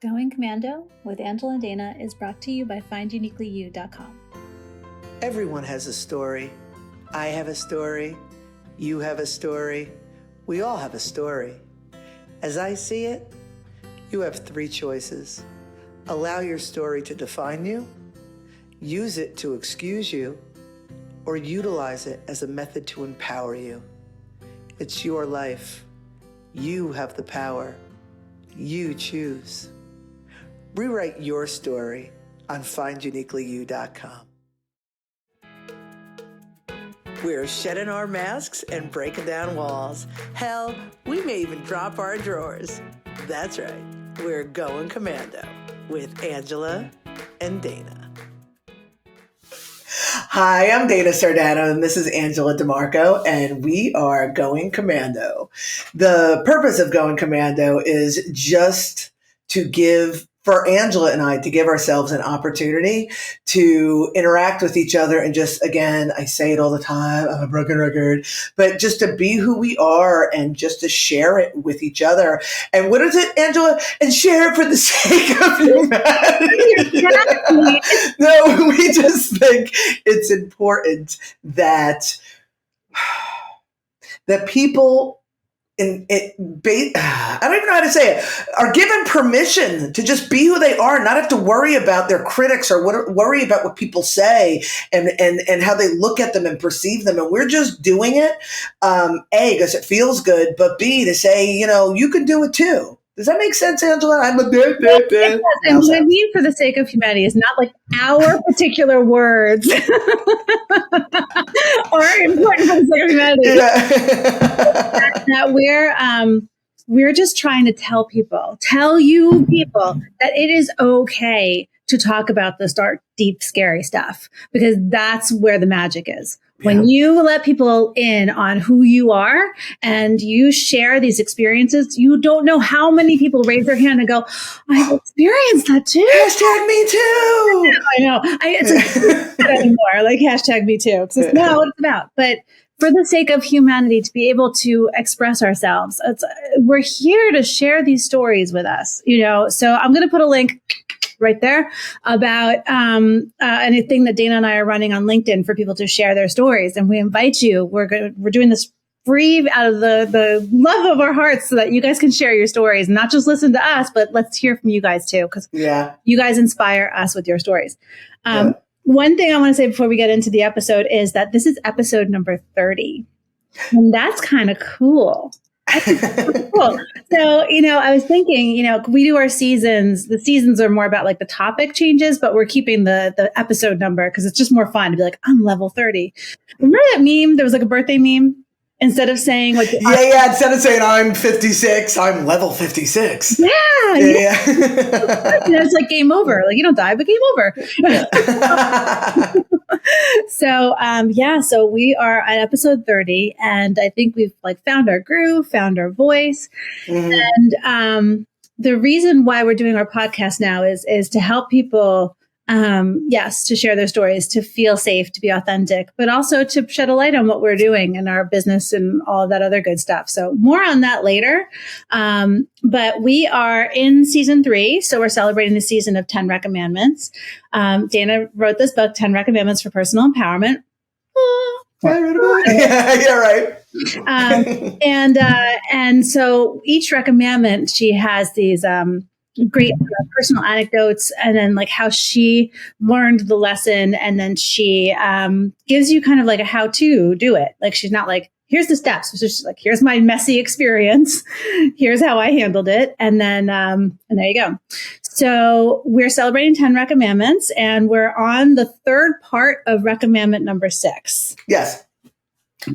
Going Commando with Angela and Dana is brought to you by finduniquelyyou.com. Everyone has a story. I have a story. You have a story. We all have a story. As I see it, you have three choices. Allow your story to define you, use it to excuse you, or utilize it as a method to empower you. It's your life. You have the power. You choose. Rewrite your story on finduniquelyyou.com. We're shedding our masks and breaking down walls. Hell, we may even drop our drawers. That's right. We're Going Commando with Angela and Dana. Hi, I'm Dana Sardano, and this is Angela DiMarco, and we are Going Commando. The purpose of Going Commando is just to give, for Angela and I, to give ourselves an opportunity to interact with each other and just, again, I say it all the time, I'm a broken record, but just to be who we are and just to share it with each other. And what is it, Angela? And share it for the sake of humanity. No, we just think it's important that people I don't even know how to say it, are given permission to just be who they are, not have to worry about their critics or worry about what people say and how they look at them and perceive them. And we're just doing it, A, because it feels good, but B, to say, you can do it too. Does that make sense, Angela? I'm a bit. And what I mean for the sake of humanity is not like our particular words are important for the sake of humanity. Yeah. That we're just trying to tell you people that it is okay to talk about this dark, deep, scary stuff, because that's where the magic is. When you let people in on who you are and you share these experiences, you don't know how many people raise their hand and go, I've experienced that too. Hashtag me too. I know. It's like anymore, like hashtag me too. Because it's not what it's about. But for the sake of humanity, to be able to express ourselves, we're here to share these stories with us. So I'm going to put a link right there about anything that Dana and I are running on LinkedIn for people to share their stories. And we invite you. We're doing this free out of the love of our hearts so that you guys can share your stories, not just listen to us, but let's hear from you guys too, because you guys inspire us with your stories. One thing I want to say before we get into the episode is that this is episode number 30. And that's kind of cool. Cool. So, I was thinking, we do our seasons. The seasons are more about like the topic changes, but we're keeping the episode number because it's just more fun to be like, I'm level 30. Remember that meme? There was like a birthday meme. Instead of saying like, instead of saying I'm 56, I'm level 56. Yeah. It's like game over. Like you don't die, but game over. So we are at episode 30, and I think we've like found our groove, found our voice. Mm-hmm. And the reason why we're doing our podcast now is to help people, to share their stories, to feel safe, to be authentic, but also to shed a light on what we're doing in our business and all of that other good stuff. So more on that later. But we are in season 3. So we're celebrating the season of 10 Recommandments. Dana wrote this book, 10 Recommandments for Personal Empowerment. Yeah, right. And so each recommandment, she has these, great personal anecdotes, and then like how she learned the lesson, and then she gives you kind of like a how to do it. Like she's not like, here's the steps. So she's like, here's my messy experience. Here's how I handled it. And then and there you go. So we're celebrating 10 Recommandments, and we're on the third part of Recommandment number 6. Yes.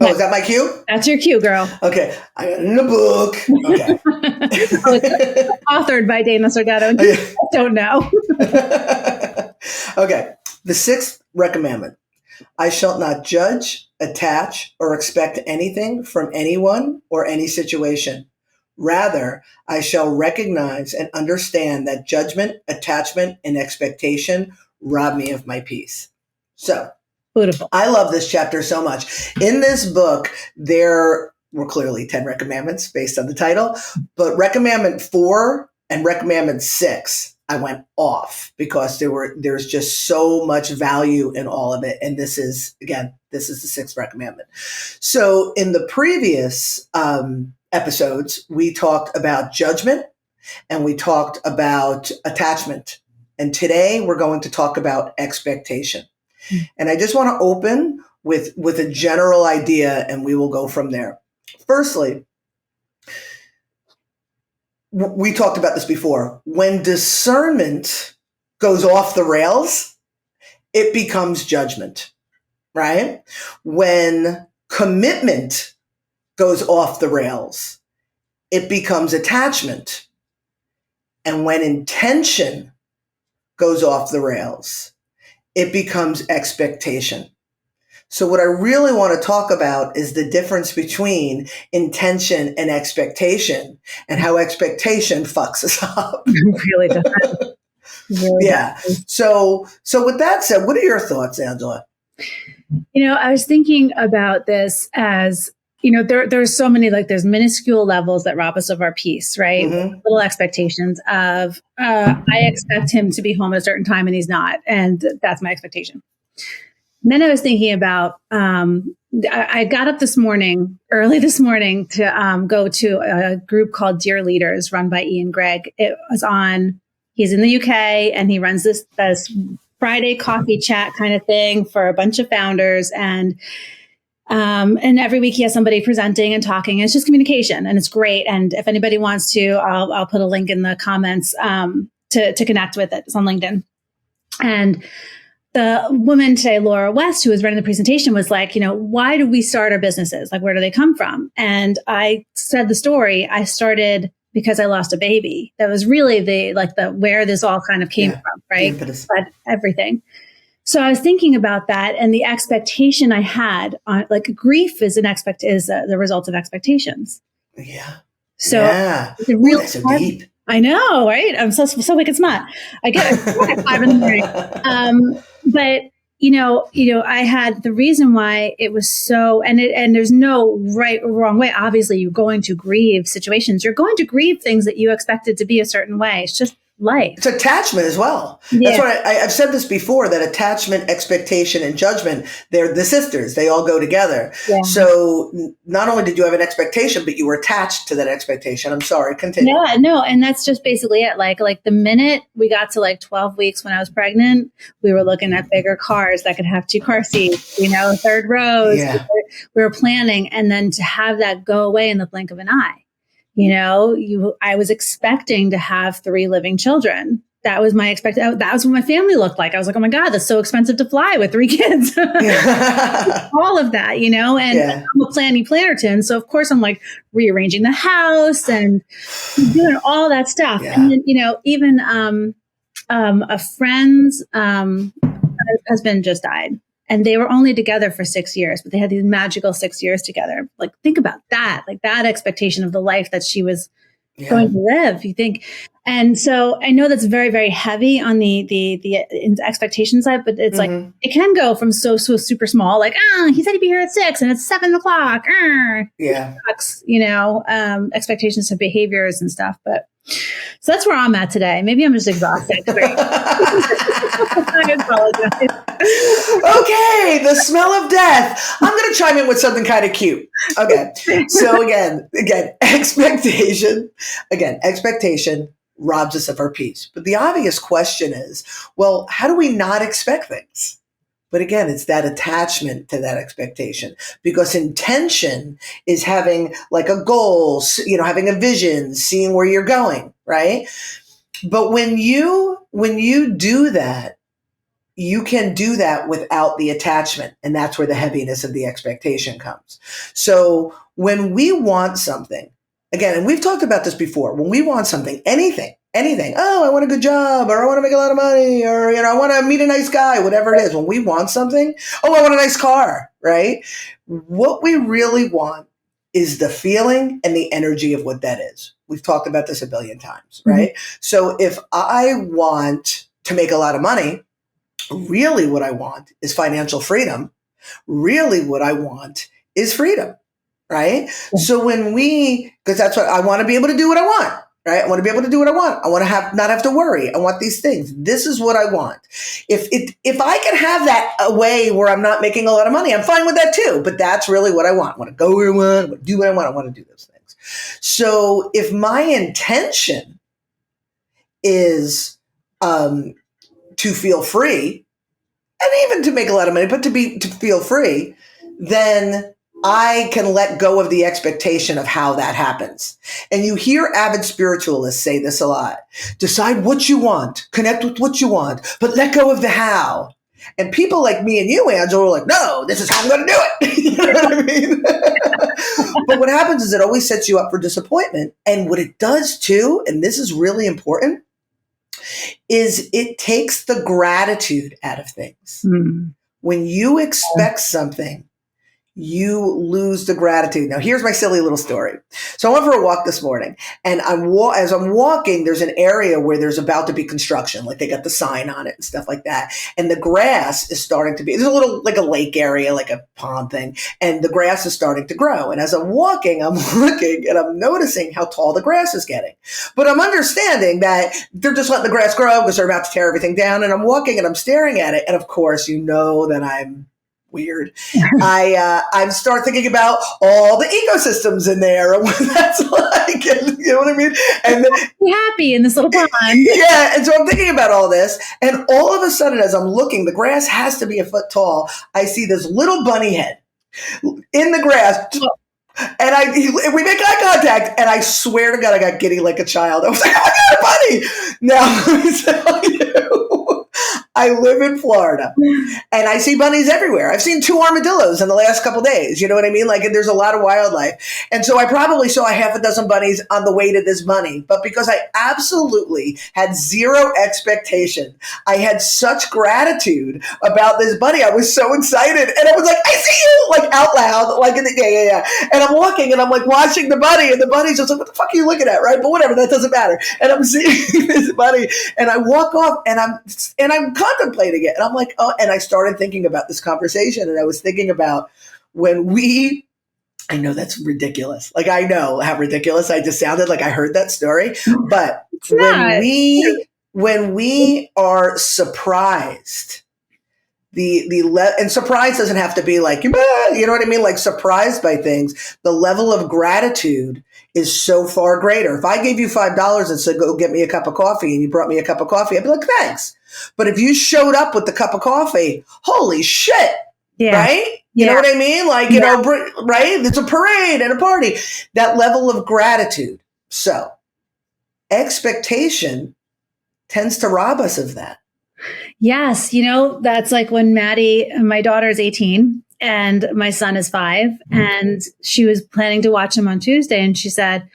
Oh, is that my cue? That's your cue, girl. Okay. I got it in a book. Okay. It's authored by Dana Sardano. I don't know. Okay. The 6th recommandment. I shall not judge, attach, or expect anything from anyone or any situation. Rather, I shall recognize and understand that judgment, attachment, and expectation rob me of my peace. So, beautiful. I love this chapter so much. In this book, there were clearly 10 recommandments based on the title, but recommandment 4 and Recommandment 6, I went off because there's just so much value in all of it. And this is the Sixth Recommandment. So in the previous episodes, we talked about judgment and we talked about attachment. And today we're going to talk about expectation. And I just want to open with a general idea, and we will go from there. Firstly, we talked about this before. When discernment goes off the rails, it becomes judgment, right? When commitment goes off the rails, it becomes attachment. And when intention goes off the rails, it becomes expectation. So what I really want to talk about is the difference between intention and expectation and how expectation fucks us up. Really does. Really Yeah. does. So with that said, what are your thoughts, Angela? I was thinking about this as, there's so many, like there's minuscule levels that rob us of our peace, right? Mm-hmm. Little expectations of, I expect him to be home at a certain time and he's not. And that's my expectation. And then I was thinking about, I got up early this morning to go to a group called Dear Leaders run by Ian Gregg. He's in the UK and he runs this Friday coffee chat kind of thing for a bunch of founders. And every week he has somebody presenting and talking. And it's just communication and it's great. And if anybody wants to, I'll put a link in the comments to connect with it. It's on LinkedIn. And the woman today, Laura West, who was running the presentation, was like, why do we start our businesses? Like, where do they come from? And I said the story. I started because I lost a baby. That was really the where this all kind of came from, right? But everything. So I was thinking about that and the expectation I had on, like, grief is the result of expectations. Yeah. So the real that's so deep. I know, right? I'm so wicked smart. I get at 5 a.m. But I had the reason why it was so, and there's no right or wrong way. Obviously, you're going to grieve situations. You're going to grieve things that you expected to be a certain way. It's just life. It's attachment as well. Yeah. That's what I've said this before, that attachment, expectation, and judgment, they're the sisters. They all go together. Yeah. So not only did you have an expectation, but you were attached to that expectation. I'm sorry, continue. Yeah, no. And that's just basically it. Like the minute we got to 12 weeks when I was pregnant, we were looking at bigger cars that could have 2 car seats, third rows. Yeah. We were planning. And then to have that go away in the blink of an eye. I was expecting to have 3 living children. That was my that was what my family looked like. I was like, oh my God, that's so expensive to fly with 3 kids. All of that, and I'm a plannerton. So of course I'm like rearranging the house and doing all that stuff. Yeah. And then, even a friend's husband just died. And they were only together for 6 years, but they had these magical 6 years together. Like, think about that, that expectation of the life that she was going to live, you think. And so I know that's very, very heavy on the expectation side, but it's like, it can go from so super small, like, he said he'd be here at 6 and it's 7 o'clock. Expectations of behaviors and stuff. But so that's where I'm at today. Maybe I'm just exhausted. I apologize. Okay, the smell of death. I'm going to chime in with something kind of cute. Okay, so again, expectation robs us of our peace. But the obvious question is, well, how do we not expect things? But again, it's that attachment to that expectation, because intention is having like a goal, having a vision, seeing where you're going, right? But when you do that, you can do that without the attachment. And that's where the heaviness of the expectation comes. So when we want something, again, and we've talked about this before, when we want something, anything, oh, I want a good job, or I want to make a lot of money, or, I want to meet a nice guy, whatever it is. When we want something, oh, I want a nice car, right? What we really want is the feeling and the energy of what that is. We've talked about this a billion times, right? So if I want to make a lot of money, really what I want is financial freedom. Really what I want is freedom, right? So because that's what I want, to be able to do what I want, right? I want to be able to do what I want. I want to not have to worry. I want these things. This is what I want. If I can have that a way where I'm not making a lot of money, I'm fine with that too. But that's really what I want. I want to go where I want. I want to do what I want. I want to do those things. So if my intention is to feel free, and even to make a lot of money, but to feel free, then I can let go of the expectation of how that happens. And you hear avid spiritualists say this a lot. Decide what you want, connect with what you want, but let go of the how. And people like me and you, Angela, are like, no, this is how I'm going to do it. You know what I mean? But what happens is it always sets you up for disappointment. And what it does too, and this is really important, is it takes the gratitude out of things. Mm. When you expect something, you lose the gratitude. Now, here's my silly little story. So I went for a walk this morning, and as I'm walking, there's an area where there's about to be construction, like they got the sign on it and stuff like that. And the grass is starting to be, there's a little, like a lake area, like a pond thing, and the grass is starting to grow. And as I'm walking, I'm looking and I'm noticing how tall the grass is getting. But I'm understanding that they're just letting the grass grow because they're about to tear everything down. And I'm walking and I'm staring at it. And of course, you know that I'm weird. I start thinking about all the ecosystems in there and what that's like, and, you know what I mean? And be happy in this little pond. Yeah, and so I'm thinking about all this, and all of a sudden, as I'm looking, the grass has to be a foot tall. I see this little bunny head in the grass. And we make eye contact, and I swear to God, I got giddy like a child. I was like, oh, I got a bunny. Now, let me tell you, I live in Florida, and I see bunnies everywhere. I've seen 2 armadillos in the last couple of days. You know what I mean? Like, there's a lot of wildlife. And so I probably saw a half a dozen bunnies on the way to this bunny. But because I absolutely had zero expectation, I had such gratitude about this bunny. I was so excited. And I was like, I see you, like out loud, like in the, yeah. And I'm walking and I'm like watching the bunny, and the bunny's just like, what the fuck are you looking at? Right? But whatever, that doesn't matter. And I'm seeing this bunny, and I walk off, and I'm contemplating it. And I'm like, oh, and I started thinking about this conversation, and I was thinking about I know that's ridiculous. Like, I know how ridiculous I just sounded, like I heard that story. But when we are surprised, and surprise doesn't have to be like, you know what I mean? Like, surprised by things, the level of gratitude is so far greater. If I gave you $5 and said, go get me a cup of coffee, and you brought me a cup of coffee, I'd be like, thanks. But if you showed up with the cup of coffee, holy shit. Yeah. Right? You know what I mean? Like, you know, right? It's a parade and a party. That level of gratitude. So expectation tends to rob us of that. Yes. You know, that's like when Maddie, my daughter is 18 and my son is 5, and she was planning to watch him on Tuesday. And she said,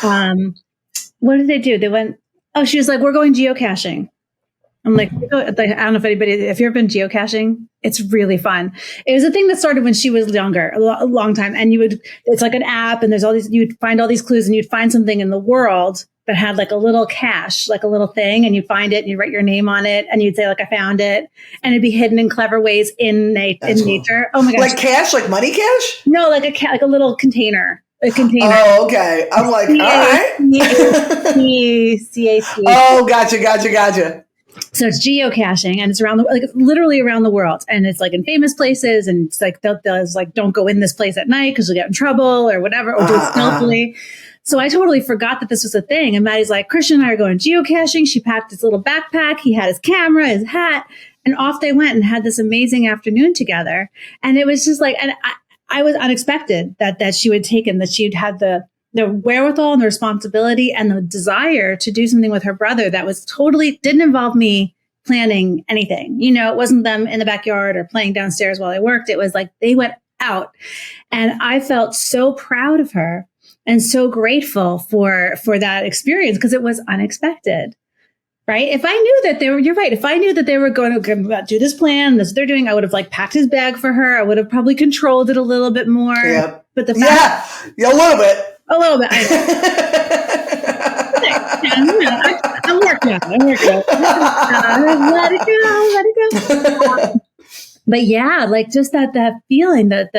what did they do? They went, she was like, we're going geocaching. I'm like, I don't know if you've ever been geocaching, it's really fun. It was a thing that started when she was younger, a long time. And it's like an app, and there's all these, you'd find all these clues, and you'd find something in the world that had like a little cache, like a little thing, and you'd find it and you'd write your name on it, and you'd say like, I found it, and it'd be hidden in clever ways in nature. Oh my gosh. Like cash, like money cash? No, like like a little container. A container. Oh, okay. I'm like, all right. C-A-C. Oh, gotcha. So it's geocaching, and it's it's literally around the world, and it's like in famous places, and it's like they'll like, don't go in this place at night because you'll get in trouble or whatever, or do it stealthily. So I totally forgot that this was a thing. And Maddie's like, Christian and I are going geocaching. She packed his little backpack. He had his camera, his hat, and off they went and had this amazing afternoon together. And it was just like, and I was unexpected that she would take, and that she'd had the wherewithal and the responsibility and the desire to do something with her brother that was totally didn't involve me planning anything. You know, it wasn't them in the backyard or playing downstairs while I worked. It was like they went out, and I felt so proud of her and so grateful for that experience, because it was unexpected. Right. If I knew that you're right. If I knew that they were going to do this plan, this they're doing, I would have like packed his bag for her. I would have probably controlled it a little bit more. Yeah. But a little bit. A little bit. I'm working on it. Let it go. But yeah, like just that feeling that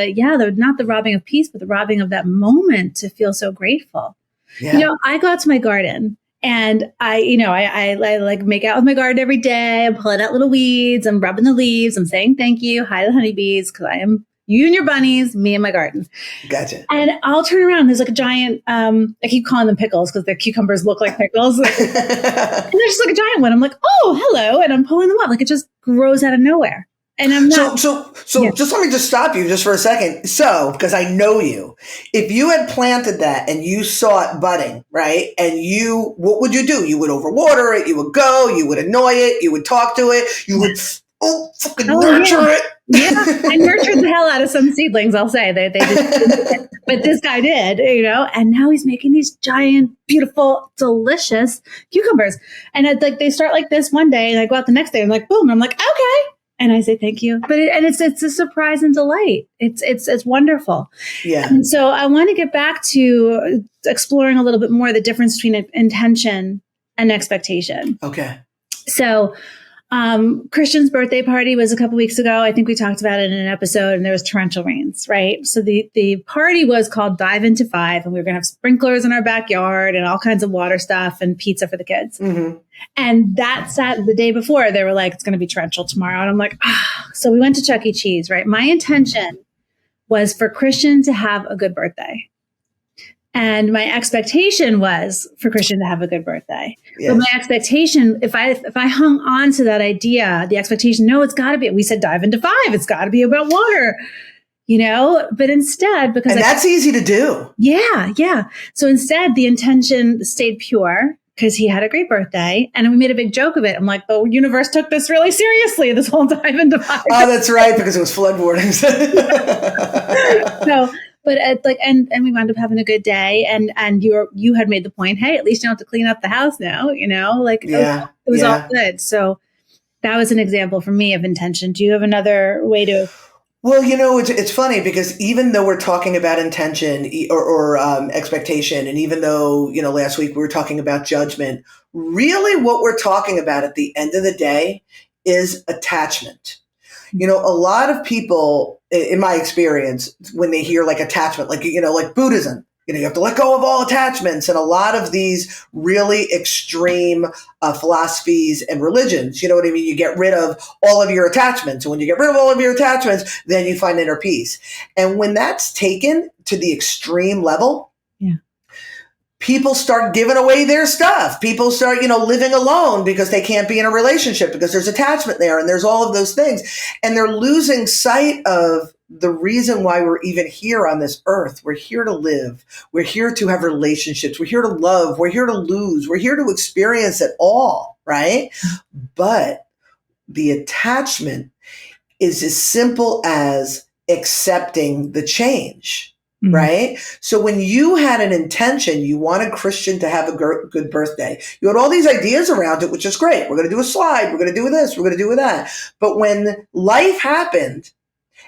not the robbing of peace, but the robbing of that moment to feel so grateful. Yeah. You know, I go out to my garden, And I like make out with my garden every day. I'm pulling out little weeds. I'm rubbing the leaves. I'm saying thank you. Hi to the honeybees, because I am you and your bunnies, me and my garden. Gotcha. And I'll turn around. There's like a giant, I keep calling them pickles because the cucumbers look like pickles. And there's just like a giant one. I'm like, oh, hello. And I'm pulling them up. Like it just grows out of nowhere. And I'm not. So just let me just stop you just for a second. So, because I know you, if you had planted that and you saw it budding, right? And what would you do? You would overwater it. You would you would annoy it. You would talk to it. You would fucking nurture it. Yeah, I nurtured the hell out of some seedlings, I'll say. They just, but this guy did, and now he's making these giant, beautiful, delicious cucumbers. And they start like this one day, and I go out the next day, and I'm like, boom, I'm like, okay. And I say, thank you. But it's a surprise and delight. It's wonderful. Yeah. And so I want to get back to exploring a little bit more the difference between intention and expectation. Okay. So, Christian's birthday party was a couple weeks ago. I think we talked about it in an episode, and there was torrential rains, right? So the party was called Dive Into 5, and we were going to have sprinklers in our backyard and all kinds of water stuff and pizza for the kids. Mm-hmm. And the day before, they were like, it's going to be torrential tomorrow. And I'm like, So we went to Chuck E. Cheese, right? My intention was for Christian to have a good birthday. And my expectation was for Christian to have a good birthday. Yes. But my expectation, if I hung on to that idea, the expectation, no, it's got to be, we said dive into 5, it's got to be about water, but instead, because that's easy to do. Yeah. So instead, the intention stayed pure because he had a great birthday, and we made a big joke of it. I'm like, the universe took this really seriously, this whole dive into 5. Oh, that's right, because it was flood warnings. So. But and we wound up having a good day, and you had made the point, hey, at least you don't have to clean up the house now, it was all good. So that was an example for me of intention. Do you have another way to? Well, it's funny because even though we're talking about intention or expectation, and even though last week we were talking about judgment, really what we're talking about at the end of the day is attachment. A lot of people, in my experience, when they hear like attachment, like Buddhism, you have to let go of all attachments, and a lot of these really extreme philosophies and religions, you know what I mean? You get rid of all of your attachments. And when you get rid of all of your attachments, then you find inner peace. And when that's taken to the extreme level, people start giving away their stuff. People start, living alone because they can't be in a relationship because there's attachment there and there's all of those things. And they're losing sight of the reason why we're even here on this earth. We're here to live. We're here to have relationships. We're here to love. We're here to lose. We're here to experience it all, right? But the attachment is as simple as accepting the change. Mm-hmm. Right? So when you had an intention, you wanted Christian to have a good birthday. You had all these ideas around it, which is great. We're going to do a slide. We're going to do this. We're going to do that. But when life happened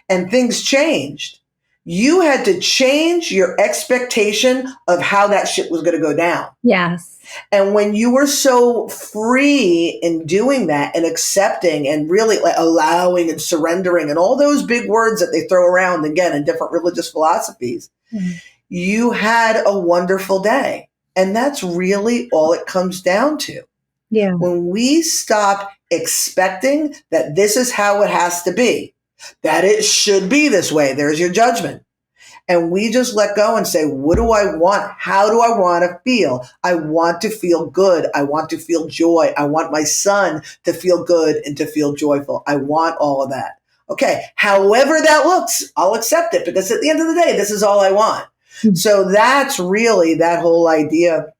and things changed, you had to change your expectation of how that shit was going to go down. Yes. And when you were so free in doing that and accepting and really allowing and surrendering and all those big words that they throw around again in different religious philosophies, you had a wonderful day. And that's really all it comes down to. Yeah. When we stop expecting that this is how it has to be, that it should be this way, there's your judgment. And we just let go and say, what do I want? How do I want to feel? I want to feel good. I want to feel joy. I want my son to feel good and to feel joyful. I want all of that. Okay, however that looks, I'll accept it because at the end of the day, this is all I want. Mm-hmm. So that's really that whole idea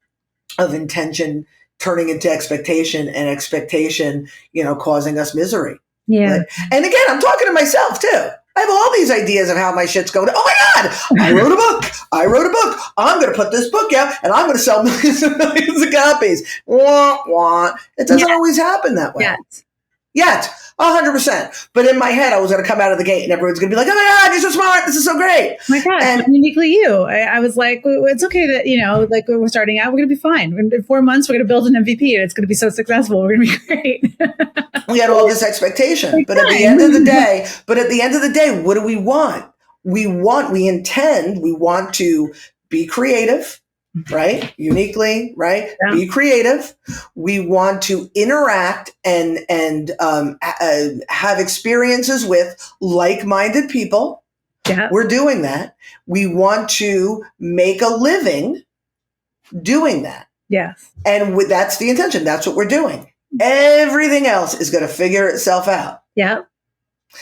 of intention turning into expectation and expectation, causing us misery. Yeah. Right? And again, I'm talking to myself too. I have all these ideas of how my shit's going. Oh my God, I wrote a book. I'm going to put this book out and I'm going to sell millions and millions of copies. Wah, wah. It doesn't always happen that way. Yet, 100%. But in my head, I was going to come out of the gate and everyone's going to be like, oh my God, you're so smart. This is so great. Oh my God, and uniquely you. I was like, it's okay that, we're starting out. We're going to be fine. In 4 months, we're going to build an MVP and it's going to be so successful. We're going to be great. We had all this expectation. But at the end of the day, what do we want? We want to be creative. right? Uniquely, right? Yeah. Be creative. We want to interact and have experiences with like-minded people. Yeah. We're doing that. We want to make a living doing that. Yes. And that's the intention. That's what we're doing. Everything else is going to figure itself out. Yeah.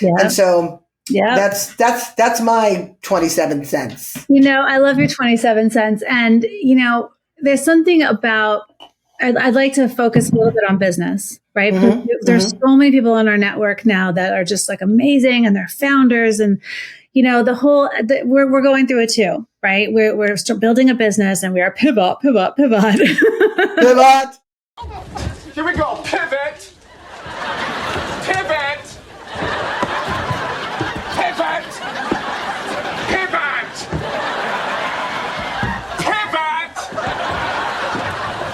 Yeah. And so yeah. that's my 27 cents. I love your 27 cents. And, there's something about, I'd like to focus a little bit on business, right? Mm-hmm. There's so many people in our network now that are just like amazing, and they're founders, and we're going through it too, right? We're still building a business, and we are pivot. Pivot. Here we go. Pivot. Pivot. Pivot. Pivot. Pivot.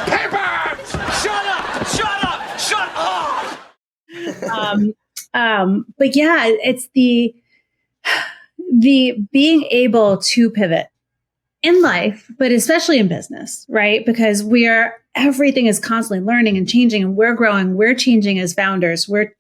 Pivot. Shut up. Shut up. Shut up. But yeah, it's the being able to pivot in life, but especially in business, right? Because everything is constantly learning and changing, and we're growing, we're changing as founders, we're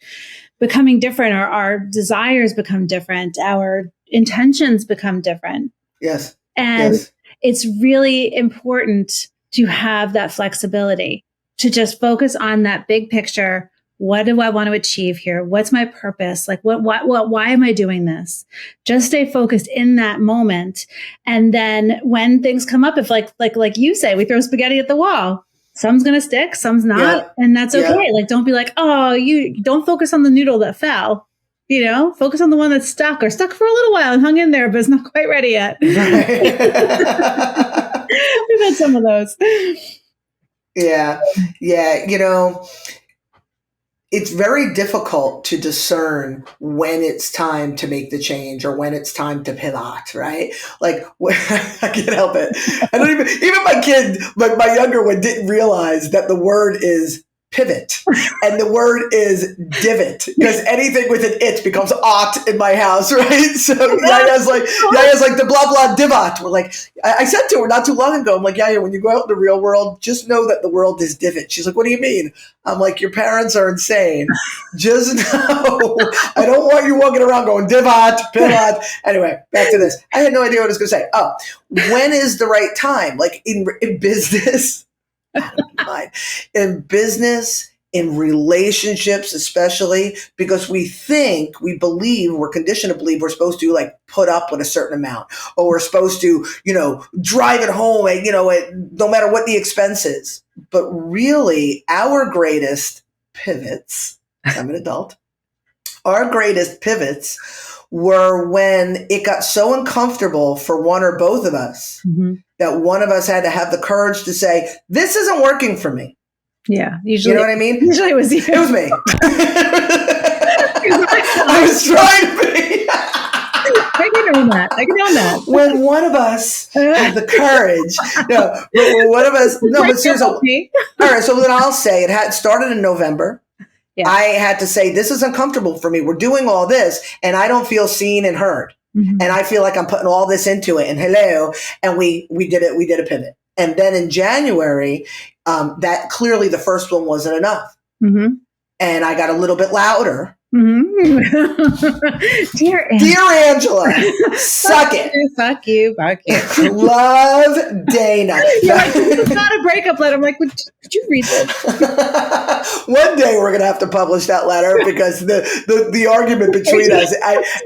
becoming different, our desires become different, our intentions become different. Yes. And yes. It's really important to have that flexibility, to just focus on that big picture. What do I want to achieve here? What's my purpose? Like, why am I doing this? Just stay focused in that moment. And then when things come up, if like you say, we throw spaghetti at the wall, some's going to stick, some's not. Yeah. And that's okay. Yeah. Like, don't be like, oh, you don't focus on the noodle that fell, focus on the one that's stuck or stuck for a little while and hung in there, but it's not quite ready yet. Right. We've had some of those. Yeah. Yeah. It's very difficult to discern when it's time to make the change or when it's time to pivot, right? Like, I can't help it. I don't even my kid, my younger one didn't realize that the word is pivot and the word is divot, because anything with an it becomes ought in my house, right? So Yaya's like the blah blah divot. We're like, I said to her not too long ago, I'm like, Yaya, when you go out in the real world, just know that the world is divot. She's like, what do you mean? I'm like, your parents are insane. Just know, I don't want you walking around going divot, pivot. Anyway, back to this. I had no idea what I was going to say. Oh, when is the right time? Like in business. In business, in relationships, especially, because we believe, we're conditioned to believe we're supposed to like put up with a certain amount, or we're supposed to, drive it home and, no matter what the expense is. But really, our greatest pivots, I'm an adult, our greatest pivots were when it got so uncomfortable for one or both of us, mm-hmm. that one of us had to have the courage to say, this isn't working for me. Yeah. Usually, you know what I mean? Usually it was you. It was me. I was trying to be. I can own that. When one of us had the courage, but seriously. All right. So then I'll say it had started in November. Yeah. I had to say, this is uncomfortable for me. We're doing all this and I don't feel seen and heard. Mm-hmm. And I feel like I'm putting all this into it, and and we did it. We did a pivot. And then in January, that clearly the first one wasn't enough. Mm-hmm. And I got a little bit louder. Mm-hmm. Dear Angela, suck it. Fuck you. Love, Dana. You're like, it's not a breakup letter. I'm like, could you read this? One day we're going to have to publish that letter, because the argument between us,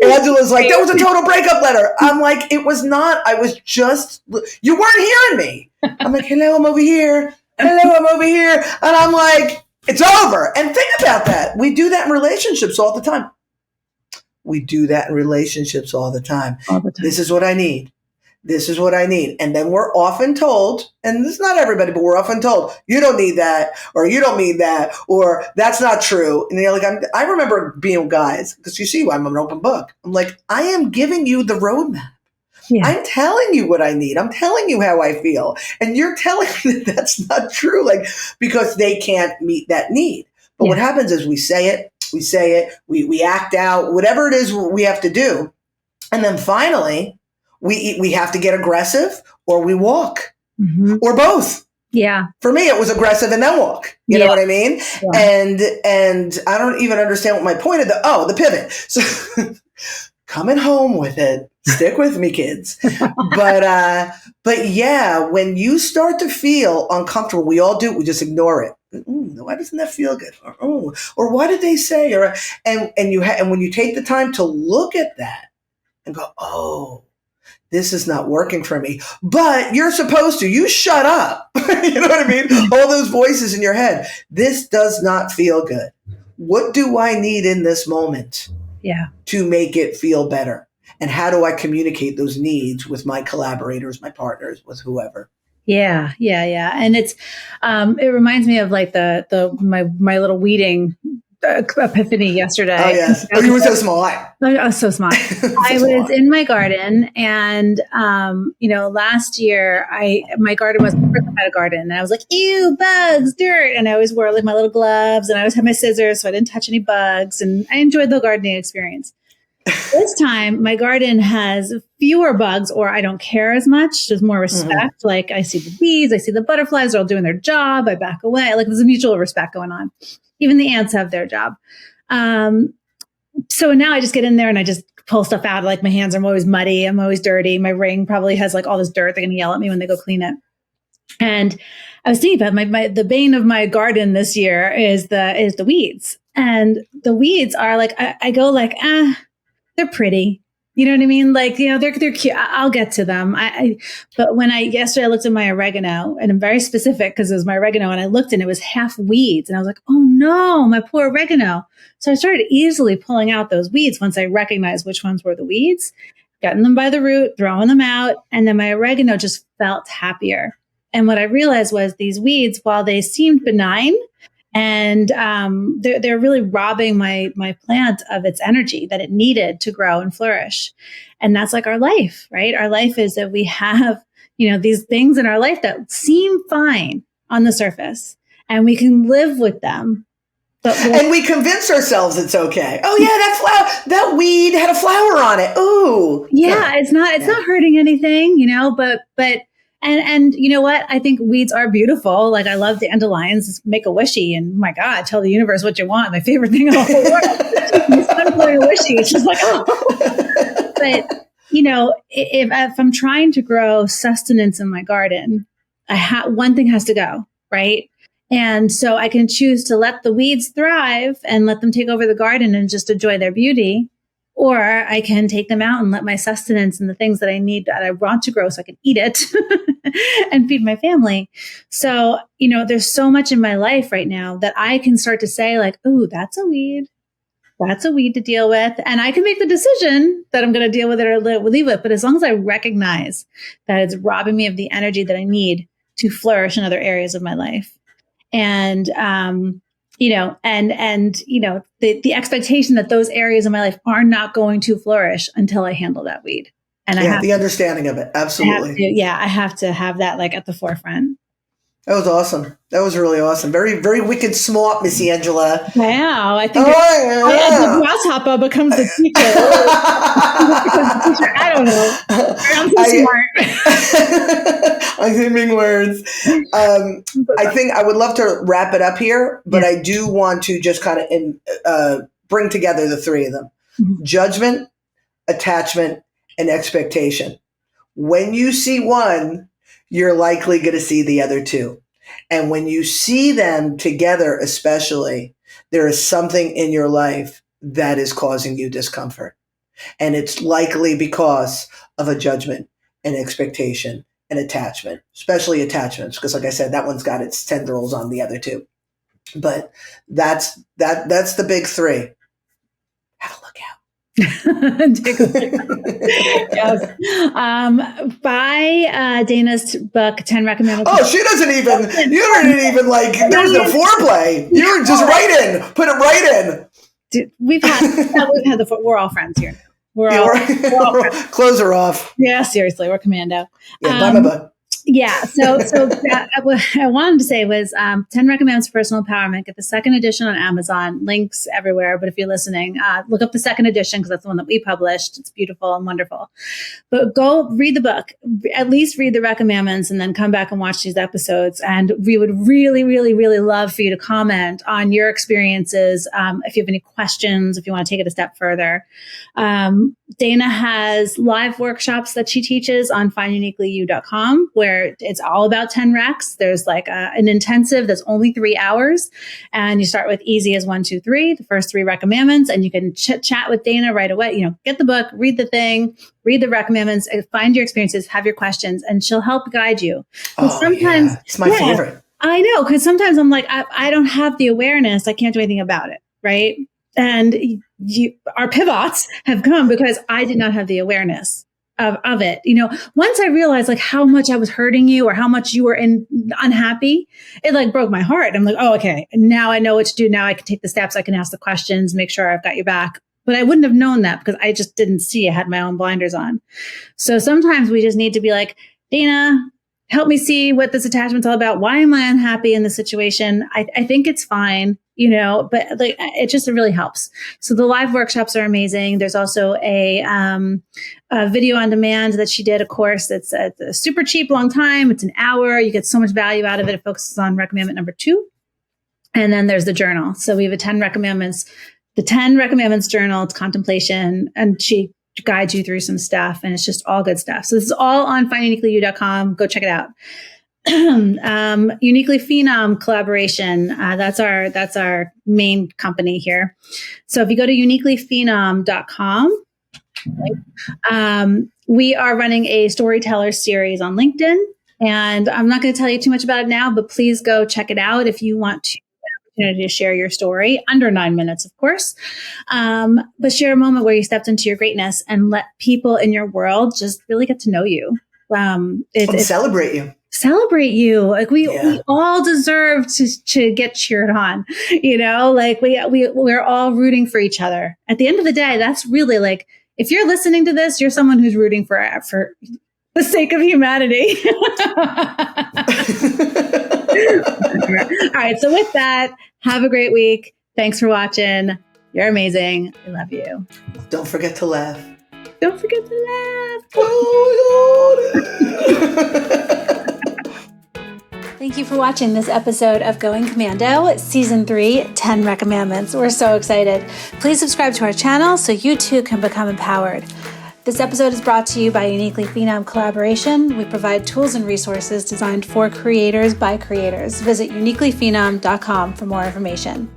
Angela's like, that was a total breakup letter. I'm like, it was not. I was just, you weren't hearing me. I'm like, hello, I'm over here. Hello, I'm over here. And I'm like, it's over. And think about that. We do that in relationships all the time. This is what I need. This is what I need. And then we're often told, and this is not everybody, but we're often told, you don't need that, or you don't need that, or that's not true. And you're like, I remember being guys, because you see, I'm an open book. I'm like, I am giving you the roadmap. Yeah. I'm telling you what I need. I'm telling you how I feel. And you're telling me that that's not true, like, because they can't meet that need. But what happens is we say it, we act out, whatever it is we have to do. And then finally, we have to get aggressive or we walk. or both. Yeah. For me, it was aggressive and then walk. You know what I mean? Yeah. And I don't even understand what my point of the pivot. So coming home with it. Stick with me, kids. But yeah, when you start to feel uncomfortable, we all do. We just ignore it. Why doesn't that feel good? Or why did they say? And when you take the time to look at that and go, oh, this is not working for me. But you're supposed to. You shut up. You know what I mean? All those voices in your head. This does not feel good. What do I need in this moment? Yeah. To make it feel better? And how do I communicate those needs with my collaborators, my partners, with whoever? Yeah. And it's it reminds me of like my little weeding epiphany yesterday. Oh yes. Oh, you were so smart. I was so smart. I was in my garden, and last year my garden was first I had a garden, and I was like, ew, bugs, dirt, and I always wore like my little gloves, and I always had my scissors so I didn't touch any bugs, and I enjoyed the gardening experience. This time, my garden has fewer bugs, or I don't care as much. There's more respect. Like I see the bees, I see the butterflies, they're all doing their job. I back away. Like there's a mutual respect going on. Even the ants have their job. So now I just get in there and I just pull stuff out. Like my hands are always muddy. I'm always dirty. My ring probably has like all this dirt. They're going to yell at me when they go clean it. And I was thinking about the bane of my garden this year is the weeds. And the weeds are like, I go like, they're pretty. You know what I mean? Like, they're cute. I'll get to them. But yesterday I looked at my oregano, and I'm very specific because it was my oregano, and I looked and it was half weeds, and I was like, oh no, my poor oregano. So I started easily pulling out those weeds once I recognized which ones were the weeds, getting them by the root, throwing them out. And then my oregano just felt happier. And what I realized was these weeds, while they seemed benign, and they're really robbing my plant of its energy that it needed to grow and flourish. And that's like our life, right? Our life is that we have, these things in our life that seem fine on the surface, and we can live with them. And we convince ourselves it's okay. Oh yeah, that weed had a flower on it. Ooh. Yeah, it's not hurting anything, but And you know what? I think weeds are beautiful. Like I love dandelions, make a wishy, and my God, tell the universe what you want. My favorite thing in the whole world. I'm blowing a wishy. It's just like, oh. But if I'm trying to grow sustenance in my garden, one thing has to go, right? And so I can choose to let the weeds thrive and let them take over the garden and just enjoy their beauty. Or I can take them out and let my sustenance and the things that I need, that I want to grow so I can eat it and feed my family. So, there's so much in my life right now that I can start to say like, ooh, that's a weed. That's a weed to deal with. And I can make the decision that I'm going to deal with it or leave it. But as long as I recognize that it's robbing me of the energy that I need to flourish in other areas of my life. And, the expectation that those areas of my life are not going to flourish until I handle that weed. And the understanding of it. Absolutely. I have to have that like at the forefront. That was awesome. That was really awesome. Very, very wicked smart, Missy Angela. Wow. I think the grasshopper becomes the teacher. I don't know. I'm so smart. I'm thinking words. I think I would love to wrap it up here, but I do want to just kind of bring together the three of them. Mm-hmm. Judgment, attachment, and expectation. When you see one, you're likely going to see the other two. And when you see them together, especially, there is something in your life that is causing you discomfort. And it's likely because of a judgment, an expectation, an attachment, especially attachments. Because like I said, that one's got its tendrils on the other two. But that's the big three. Have a look out. Yes. Buy Dana's book, 10 Recommandments. Oh, she doesn't even, you didn't even like, there was no foreplay. You were just right in, put it right in. Dude, we're all friends here. We're all friends. Clothes are off. Yeah, seriously, we're commando. Yeah, buy my book. Yeah. So what I wanted to say was 10 Recommandments for Personal Empowerment. Get the second edition on Amazon. Links everywhere. But if you're listening, look up the second edition because that's the one that we published. It's beautiful and wonderful. But go read the book. At least read the Recommandments and then come back and watch these episodes. And we would really, really, really love for you to comment on your experiences. If you have any questions, if you want to take it a step further. Dana has live workshops that she teaches on finduniquelyyou.com where it's all about 10 recs. There's like an intensive that's only 3 hours. And you start with easy as 1, 2, 3, the first 3 recommandments. And you can chat with Dana right away. You know, get the book, read the thing, read the recommandments, find your experiences, have your questions, and she'll help guide you. Sometimes it's my favorite. I know, because sometimes I'm like, I don't have the awareness. I can't do anything about it. Right. And our pivots have come because I did not have the awareness of it. You know, once I realized like how much I was hurting you or how much you were unhappy, it like broke my heart. I'm like, oh, okay. Now I know what to do. Now I can take the steps. I can ask the questions, make sure I've got your back. But I wouldn't have known that because I just didn't see. I had my own blinders on. So sometimes we just need to be like, Dana, help me see what this attachment's all about. Why am I unhappy in this situation? I think it's fine, you know, but like, it just really helps. So the live workshops are amazing. There's also a video on demand that she did, a course that's a super cheap, long time. It's an hour. You get so much value out of it. It focuses on recommandment number 2. And then there's the journal. So we have the 10 Recommandments journal. It's contemplation. And she guide you through some stuff, and it's just all good stuff. So this is all on finduniquelyyou.com. Go check it out. Uniquely Phenom collaboration. That's our main company here. So if you go to uniquelyphenom.com, we are running a storyteller series on LinkedIn, and I'm not going to tell you too much about it now, but please go check it out if you want to. Opportunity to share your story under 9 minutes, of course. But share a moment where you stepped into your greatness and let people in your world just really get to know you. Celebrate you. Celebrate you. Like we all deserve to get cheered on, you know, like we're all rooting for each other. At the end of the day, that's really like, if you're listening to this, you're someone who's rooting for the sake of humanity. All right. So with that, have a great week. Thanks for watching. You're amazing. I love you. Don't forget to laugh. Don't forget to laugh. Thank you for watching this episode of Going Commando, Season 3, 10 Recommandments. We're so excited. Please subscribe to our channel so you too can become empowered. This episode is brought to you by Uniquely Phenom Collaboration. We provide tools and resources designed for creators by creators. Visit uniquelyphenom.com for more information.